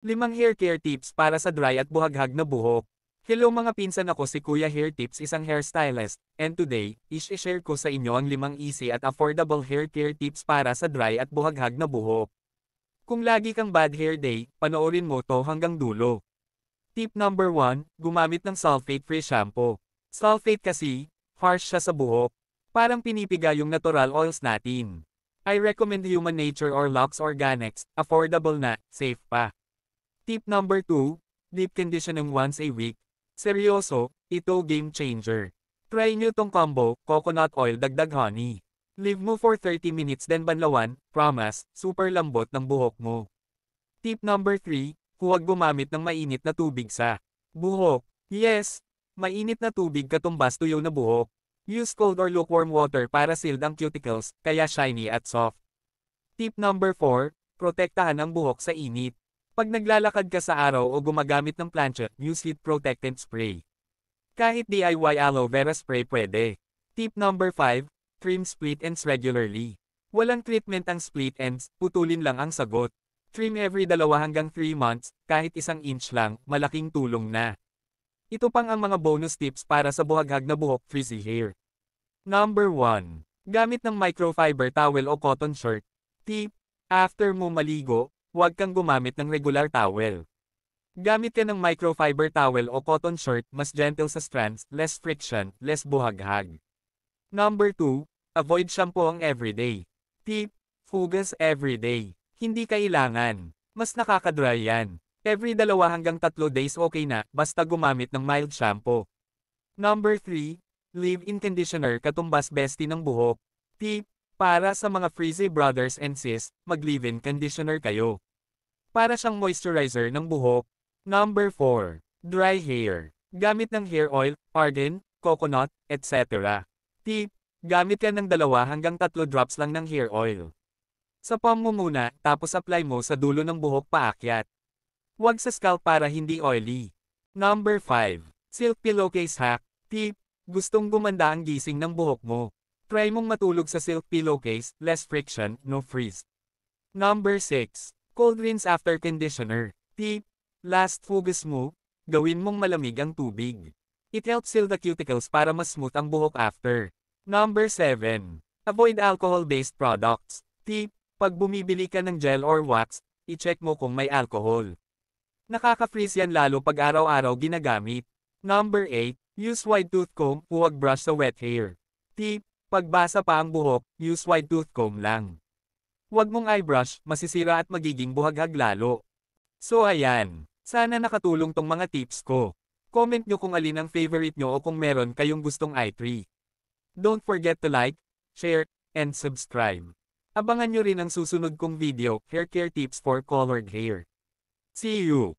5 hair care tips para sa dry at buhaghag na buhok. Hello mga pinsan, ako si Kuya Hair Tips, isang hairstylist, and today, i-share ko sa inyo ang 5 easy at affordable hair care tips para sa dry at buhaghag na buhok. Kung lagi kang bad hair day, panoorin mo to hanggang dulo. Tip number 1, gumamit ng sulfate-free shampoo. Sulfate kasi, harsh siya sa buhok. Parang pinipiga yung natural oils natin. I recommend Human Nature or Lux Organics, affordable na, safe pa. Tip number 2, deep conditioning once a week. Seryoso, ito game changer. Try nyo tong combo, coconut oil dagdag honey. Leave mo for 30 minutes then banlawan, promise, super lambot ng buhok mo. Tip number 3, huwag gumamit ng mainit na tubig sa buhok. Yes, mainit na tubig katumbas tuyo na buhok. Use cold or lukewarm water para sealed ang cuticles, kaya shiny at soft. Tip number 4, protektahan ang buhok sa init. Pag naglalakad ka sa araw o gumagamit ng plancha, use heat protectant spray. Kahit DIY aloe vera spray pwede. Tip number 5, trim split ends regularly. Walang treatment ang split ends, putulin lang ang sagot. Trim every 2 hanggang 3 months, kahit 1 inch lang, malaking tulong na. Ito pang ang mga bonus tips para sa buhaghag na buhok, frizzy hair. Number 1, gamit ng microfiber towel o cotton shirt. Tip, after mo maligo, huwag kang gumamit ng regular towel. Gamit ka ng microfiber towel o cotton shirt, mas gentle sa strands, less friction, less buhaghag. Number 2, avoid shampoo ang everyday. Tip, hugas everyday. Hindi kailangan. Mas nakakadry yan. Every 2 hanggang 3 days okay na, basta gumamit ng mild shampoo. Number 3, leave-in conditioner katumbas bestie ng buhok. Tip, para sa mga frizzy brothers and sis, mag-leave-in conditioner kayo. Para siyang moisturizer ng buhok. Number 4, dry hair. Gamit ng hair oil, argan, coconut, etc. Tip, gamit ka ng 2 hanggang 3 drops lang ng hair oil. Sa palm mo muna, tapos apply mo sa dulo ng buhok paakyat. Huwag sa scalp para hindi oily. Number 5, silk pillowcase hack. Tip, gustong gumanda ang gising ng buhok mo. Try mong matulog sa silk pillowcase, less friction, no frizz. Number 6, cold rinse after conditioner. Tip, last hugas mo, gawin mong malamig ang tubig. It helps seal the cuticles para mas smooth ang buhok after. Number 7, avoid alcohol-based products. Tip, pag bumibili ka ng gel or wax, i-check mo kung may alcohol. Nakaka-freeze yan lalo pag araw-araw ginagamit. Number 8, use wide tooth comb, huwag brush sa wet hair. Tip, pag basa pa ang buhok, use wide tooth comb lang. Huwag mong eyebrush, masisira at magiging buhaghag lalo. So ayan, sana nakatulong tong mga tips ko. Comment nyo kung alin ang favorite nyo o kung meron kayong gustong i3. Don't forget to like, share, and subscribe. Abangan nyo rin ang susunod kong video, hair care tips for colored hair. See you!